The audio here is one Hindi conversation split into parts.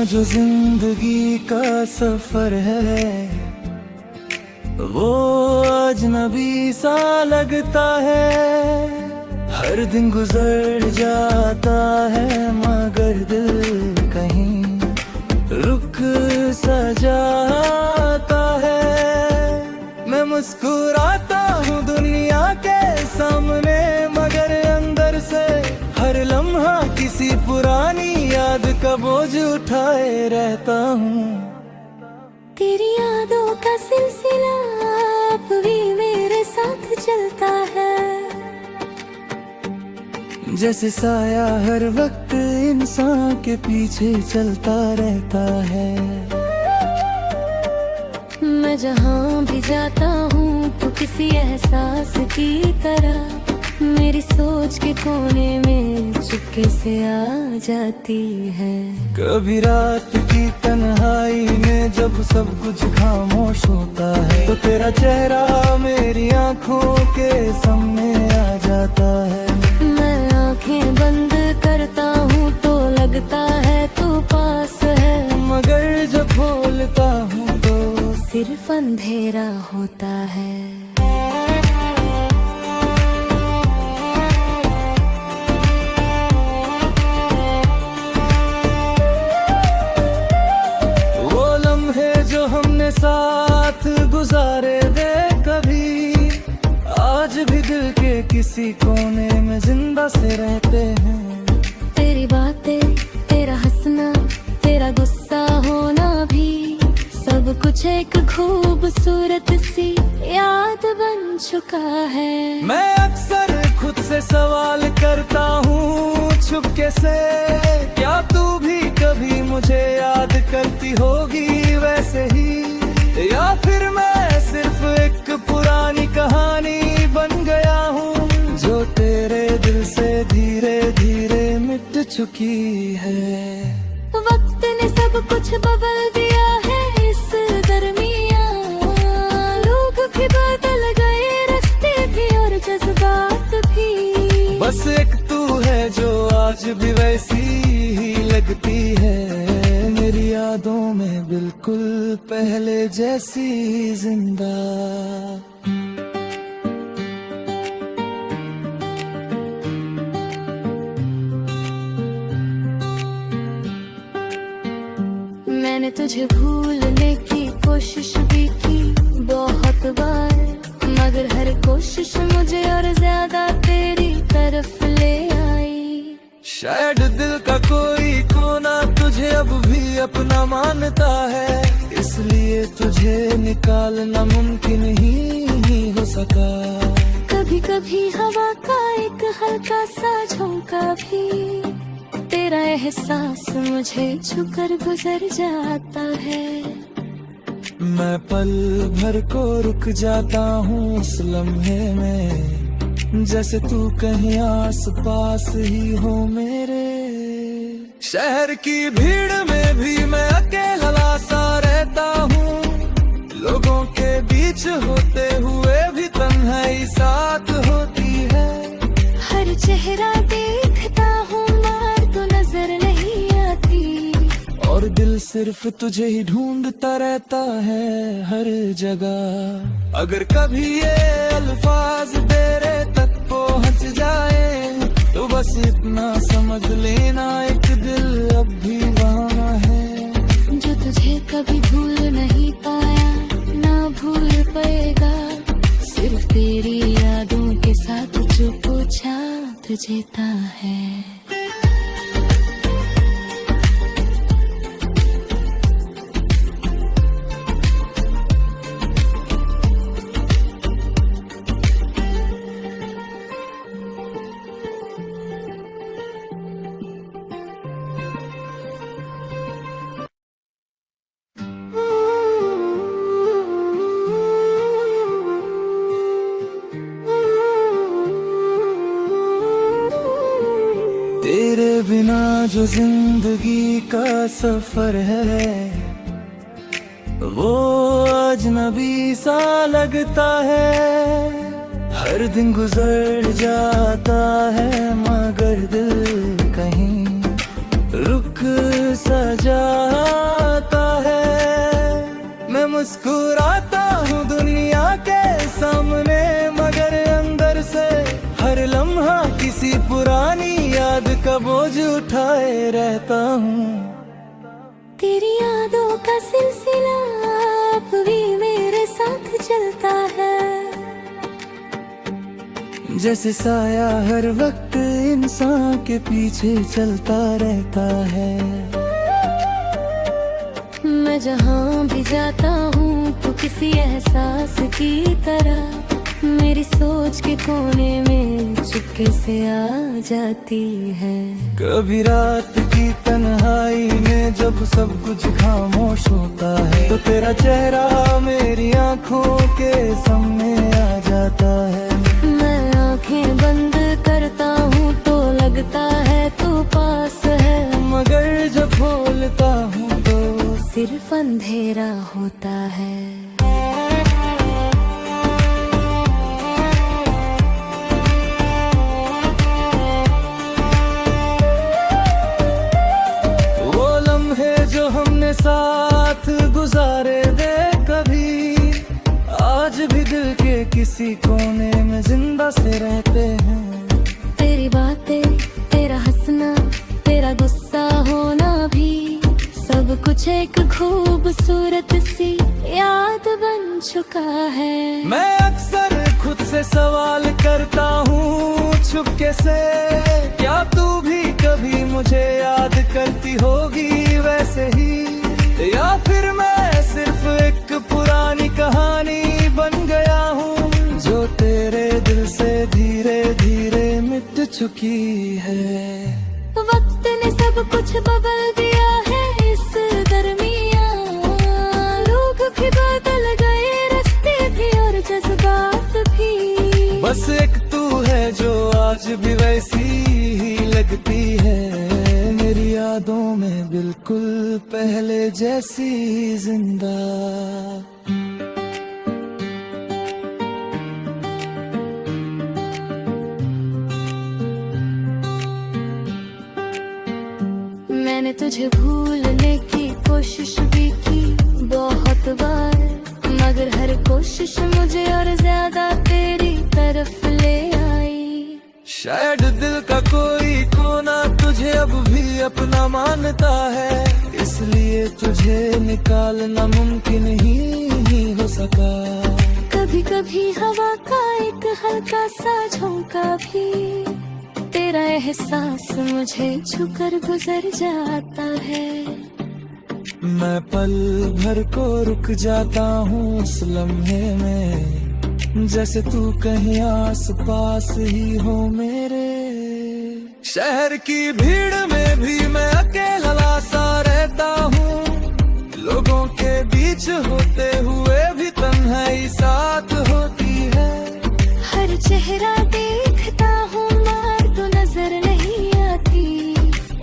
जो जिंदगी का सफर है वो अजनबी सा लगता है। हर दिन गुजर जाता है मगर दिल कहीं रुक सा जाता है। मैं मुस्कुराता हूँ दुनिया के सामने मगर अंदर से हर लम्हा किसी पुरानी याद का बोझ उठाए रहता हूँ। तेरी यादों का सिलसिला अब भी मेरे साथ चलता है। जैसे साया हर वक्त इंसान के पीछे चलता रहता है। मैं जहाँ भी जाता हूँ तो किसी एहसास की तरह मेरी सोच के कोने में चुपके से आ जाती है। कभी रात की तन्हाई में जब सब कुछ खामोश होता है तो तेरा चेहरा मेरी आंखों के सामने आ जाता है। मैं आंखें बंद करता हूँ तो लगता है तू पास है मगर जब बोलता हूँ तो सिर्फ अंधेरा होता है। साथ गुजारे दे कभी आज भी दिल के किसी कोने में जिंदा से रहते हैं। तेरी बातें, तेरा हंसना, तेरा गुस्सा होना भी सब कुछ एक खूबसूरत सी याद बन चुका है। मैं अक्सर खुद से सवाल करता हूँ चुपके से क्या तू भी कभी मुझे याद करती होगी वैसे ही, या फिर मैं सिर्फ एक पुरानी कहानी बन गया हूँ जो तेरे दिल से धीरे धीरे मिट चुकी है। वक्त ने सब कुछ बदल दिया है इस दरमियाँ, लोग भी बदल गए, रास्ते भी और जज्बात भी। बस एक तू है जो आज भी वैसी ही लगती है मेरी यादों में बिल्कुल पहले जैसी जिंदा। मैंने तुझे भूलने की कोशिश भी की बहुत बार मगर हर कोशिश मुझे और ज्यादा तेरी तरफ ले आई। शायद दिल का कोई कोना तुझे अब भी अपना मानता है इसलिए तुझे निकालना मुमकिन ही हो सका। कभी कभी हवा का एक हल्का सा झोंका भी तेरा एहसास मुझे छूकर गुजर जाता है। मैं पल भर को रुक जाता हूँ उस लम्हे में जैसे तू कहीं आस पास ही हो मेरे। शहर की भीड़ में भी मैं अकेला सा रहता हूँ, लोगों के बीच होते हुए भी तन्हाई साथ होती है। हर चेहरा देखता हूँ मार तो नजर नहीं आती और दिल सिर्फ तुझे ही ढूंढता रहता है हर जगह। अगर कभी ये अल्फाज तेरे तक पहुँच जाए तो बस इतना समझ लेना एक दिल अब भी वहाँ है जो तुझे कभी भूल नहीं पाया ना भूल पाएगा। सिर्फ तेरी यादों के साथ जो पूछा तुझेता है। तेरे बिना जो जिंदगी का सफर है वो अजनबी सा लगता है। हर दिन गुजर जाता है मगर दिल कहीं रुक सजाता है। मैं मुस्कुराता हूँ दुनिया के सामने, मगर अंदर से हर लम्हा किसी पुरानी याद का बोझ उठाए रहता हूँ। तेरी यादों का सिलसिला अब भी मेरे साथ चलता है, जैसे साया हर वक्त इंसान के पीछे चलता रहता है। मैं जहाँ भी जाता हूँ तो किसी एहसास की तरह मेरी सोच के कोने में चुपके से आ जाती है। कभी रात की तन्हाई में जब सब कुछ खामोश होता है, तो तेरा चेहरा मेरी आंखों के सामने आ जाता है। मैं आंखें बंद करता हूँ तो लगता है तू पास है, मगर जब खोलता हूँ तो सिर्फ अंधेरा होता है। वो लम्हे जो हमने साथ गुजारे दे कभी, आज भी दिल के किसी कोने में जिंदा से रहते हैं। तेरी बातें, तेरा हंसना, तेरा गुस्सा होना भी सब कुछ एक खूबसूरत सी याद बन चुका है। मैं अक्सर खुद से सवाल करता हूँ चुपके से, क्या तू भी कभी मुझे याद करती होगी वैसे ही, या फिर मैं सिर्फ एक पुरानी कहानी बन गया हूँ जो तेरे दिल से धीरे धीरे मिट चुकी है। वक्त ने सब कुछ बदल दिया है इस दरमियान, लोग भी बदल गए, रास्ते भी और जज्बात भी। बस एक तू है जो आज भी वैसी ही लगती है, मेरी यादों में बिल्कुल पहले जैसी जिंदा। मैंने तुझे भूलने की कोशिश भी की बहुत बार, मगर हर कोशिश मुझे और ज्यादा तेरी तरफ ले आई। शायद दिल का कोई कोना तुझे अब भी अपना मानता है, इसलिए तुझे निकालना मुमकिन ही हो सका। कभी कभी हवा का एक हल्का सा झोंका भी तेरा एहसास मुझे छूकर गुजर जाता है। मैं पल भर को रुक जाता हूँ उस लम्हे में, जैसे तू कहीं आस पास ही हो मेरे। शहर की भीड़ में भी मैं अकेला सा रहता हूँ, लोगों के बीच होते हुए भी तन्हाई साथ होती है। हर चेहरा देखता हूँ मार तो नजर नहीं आती,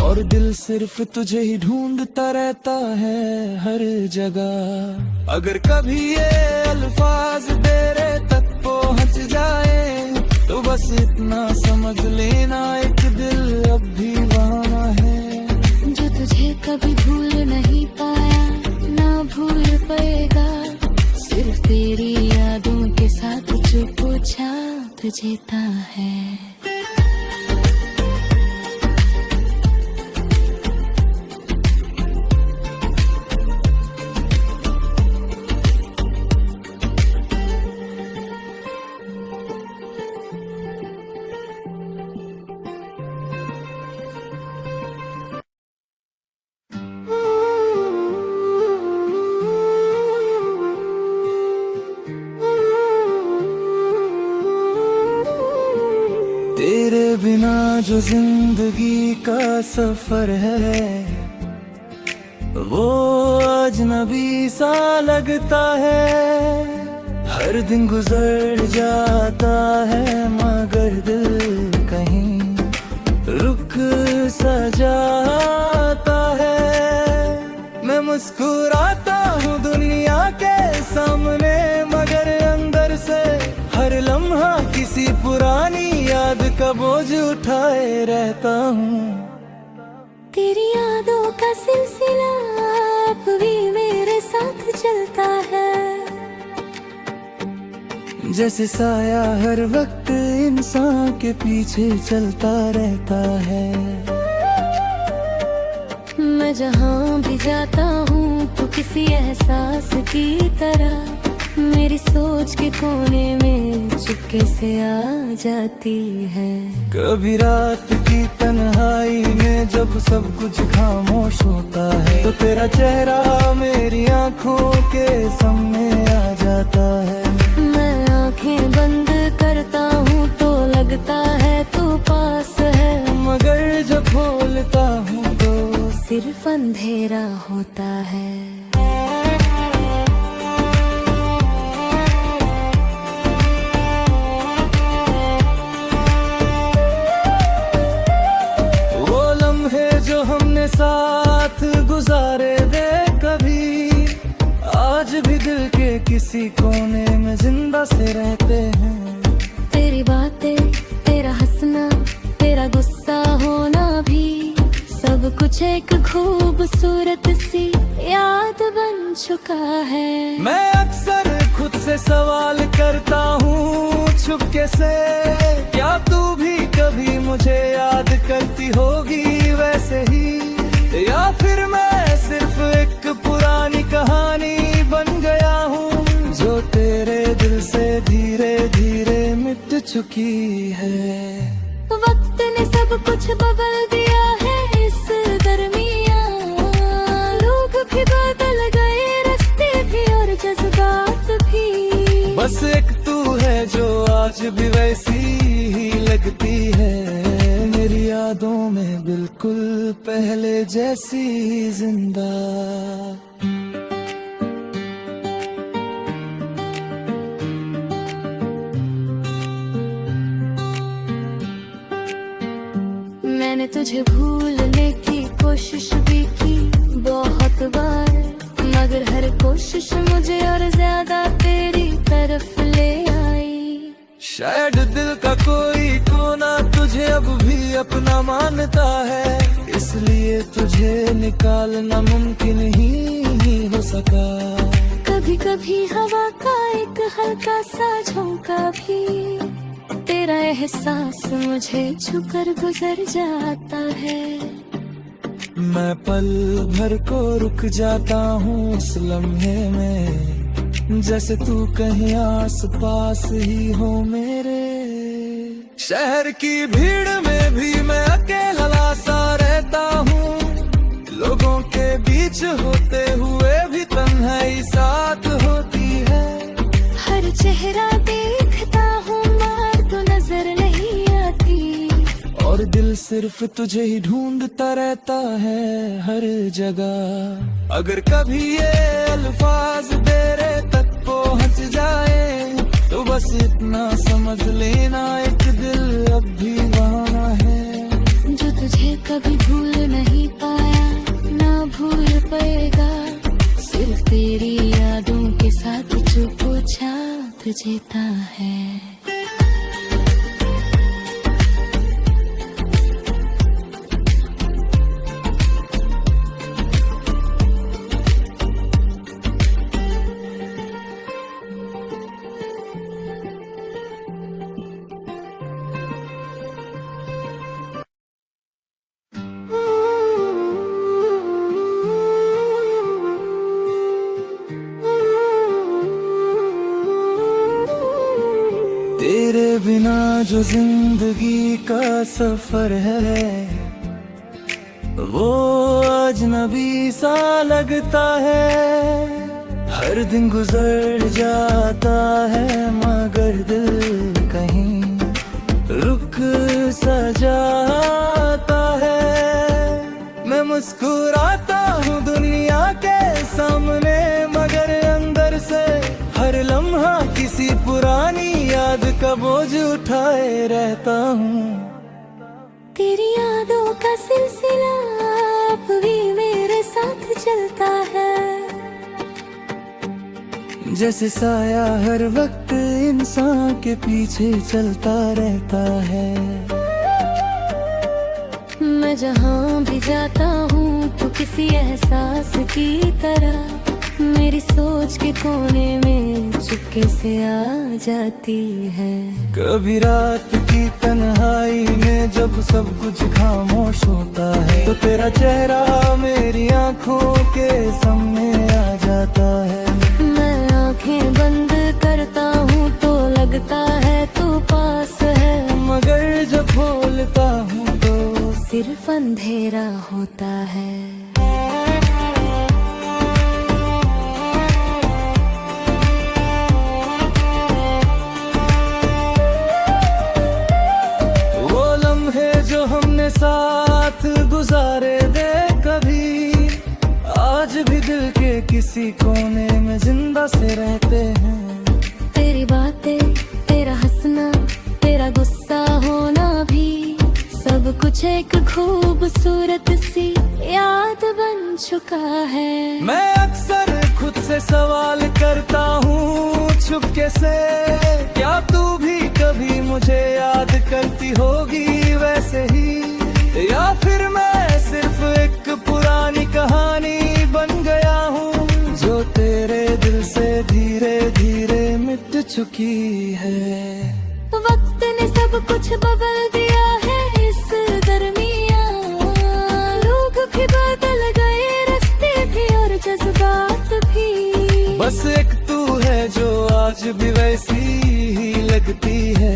और दिल सिर्फ तुझे ही ढूंढता रहता है हर जगह। अगर कभी ये अल्फाज तेरे तक पहुँच जाए तो बस इतना समझ लेना, एक दिल अब भी वहाँ है जो तुझे कभी भूल नहीं पाया ना भूल पाएगा, सिर्फ तेरी यादों के साथ चुपचाप जीता है। तेरे बिना जो जिंदगी का सफर है वो अजनबी सा लगता है। हर दिन गुजर जाता है मगर दिल कहीं रुक सा जाता है। मैं मुस्कुराता हूँ दुनिया के सामने मगर अंदर से हर लम्हा किसी पुरानी याद का बोझ उठाए रहता हूँ। तेरी यादों का सिलसिला अब भी मेरे साथ चलता है। जैसे साया हर वक्त इंसान के पीछे चलता रहता है। मैं जहाँ भी जाता हूँ तो किसी एहसास की तरह मेरी सोच के कोने में चुपके से आ जाती है। कभी रात की तन्हाई में जब सब कुछ खामोश होता है तो तेरा चेहरा मेरी आंखों के सामने आ जाता है। मैं आंखें बंद करता हूँ तो लगता है तू पास है, मगर जब खोलता हूँ तो सिर्फ अंधेरा होता है। वो लम्हे जो हमने साथ गुजारे थे कभी, आज भी दिल के किसी कोने में जिंदा से रहते हैं। तेरी बातें, तेरा हंसना, तेरा गुस्सा होना भी सब कुछ एक खूबसूरत सी याद बन चुका है। मैं अक्सर खुद से सवाल करता हूँ चुपके से, क्या तू भी कभी मुझे याद करती होगी वैसे ही, या फिर मैं सिर्फ एक पुरानी कहानी बन गया हूँ जो तेरे दिल से धीरे धीरे मिट चुकी है। वक्त ने सब कुछ बदल दिया है इस दरमियां, लोग भी बदल गए, रास्ते भी और जज्बात भी। बस एक तू है जो आज भी वैसी ही लगती है, मेरी यादों में बिल्कुल पहले जैसी जिंदा। मैंने तुझे भूलने की कोशिश भी की बहुत बार, मगर हर कोशिश मुझे और ज्यादा तेरी तरफ ले आई। शायद दिल का कोई कोना तुझे अब भी अपना मानता है, इसलिए तुझे निकालना मुमकिन ही हो सका। कभी कभी हवा का एक हल्का सा झोंका भी तेरा एहसास मुझे छूकर गुजर जाता है। मैं पल भर को रुक जाता हूँ उस लम्हे में, जैसे तू कहीं आस पास ही हो मेरे। शहर की भीड़ में भी मैं अकेला सा रहता हूँ, लोगों के बीच होते हुए भी तन्हाई साथ होती है। हर चेहरा देखता हूँ मार तो नजर नहीं आती, और दिल सिर्फ तुझे ही ढूंढता रहता है हर जगह। अगर कभी ये अल्फाज तेरे तक पहुंच जाए तो बस इतना समझ लेना, एक दिल अब भी वहाँ है जो तुझे कभी भूल नहीं पाया, ना भूल पाएगा। सिर्फ तेरी यादों के साथ जो पूछा तुझेता है। तेरे बिना जो जिंदगी का सफर है वो अजनबी सा लगता है। हर दिन गुजर जाता है मगर दिल कहीं रुक सा जाता है। मैं मुस्कुराता हूँ दुनिया के सामने मगर अंदर से हर लम्हा किसी पुरानी याद का बोझ उठाए रहता हूँ। तेरी यादों का सिलसिला अब भी मेरे साथ चलता है। जैसे साया हर वक्त इंसान के पीछे चलता रहता है। मैं जहाँ भी जाता हूँ तू किसी एहसास की तरह मेरी सोच के कोने में चुपके से आ जाती है। कभी रात की तन्हाई में जब सब कुछ खामोश होता है तो तेरा चेहरा मेरी आंखों के सामने आ जाता है। मैं आंखें बंद करता हूँ तो लगता है तू पास है, मगर जब बोलता हूँ तो सिर्फ अंधेरा होता है। वो लम्हे जो हमने साथ गुजारे दे कभी आज भी दिल के किसी कोने में जिंदा से रहते हैं। तेरी बातें, तेरा हंसना, तेरा गुस्सा होना भी सब कुछ एक खूबसूरत सी याद बन चुका है। मैं अक्सर खुद से सवाल करता हूँ चुपके से, क्या तू भी कभी मुझे याद करती होगी वैसे ही, या फिर मैं सिर्फ एक पुरानी कहानी बन गया हूँ जो तेरे दिल से धीरे धीरे मिट चुकी है। वक्त ने सब कुछ बदल दिया है इस दरमियान, लोग भी बदल गए, रास्ते भी और जज्बात भी। बस एक तू है जो आज भी वैसी ही लगती है,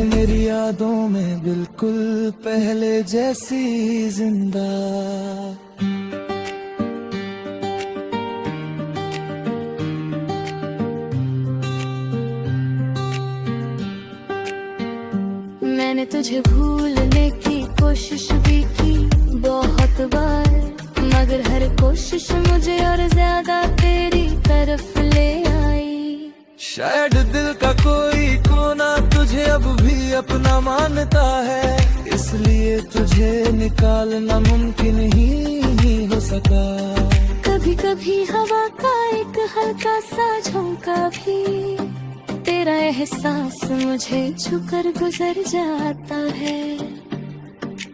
मेरी यादों में बिल्कुल पहले जैसी जिंदा। मैंने तुझे भूलने की कोशिश भी की बहुत बार, मगर हर कोशिश मुझे और ज्यादा तेरी तरफ ले आई। शायद दिल का कोई कोना तुझे अब भी अपना मानता है, इसलिए तुझे निकालना मुमकिन ही हो सका। कभी कभी हवा का एक हल्का सा झोंका भी तेरा एहसास मुझे छूकर गुजर जाता है।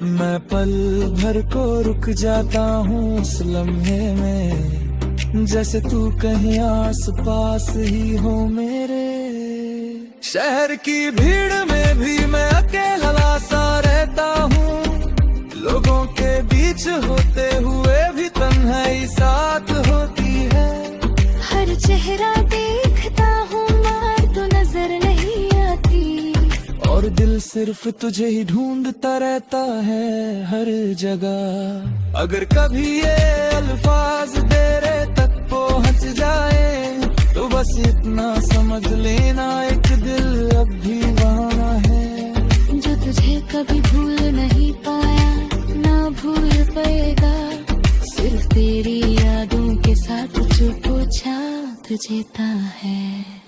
मैं पल भर को रुक जाता हूँ उस लम्हे में, जैसे तू कहीं आस पास ही हो मेरे। शहर की भीड़ में भी मैं अकेला सा रहता हूँ, लोगों के बीच होते हुए भी तन्हाई साथ होती है। हर चेहरा देखता हूँ मार तो नजर नहीं आती, और दिल सिर्फ तुझे ही ढूंढता रहता है हर जगह। अगर कभी ये अल्फाज तेरे तक पहुंच जाए तो बस इतना समझ लेना एक दिल अब भी वहाँ है, जो तुझे कभी भूल नहीं पाया ना भूल पाएगा, सिर्फ तेरी यादों के साथ जो पूछा तुझे ता है।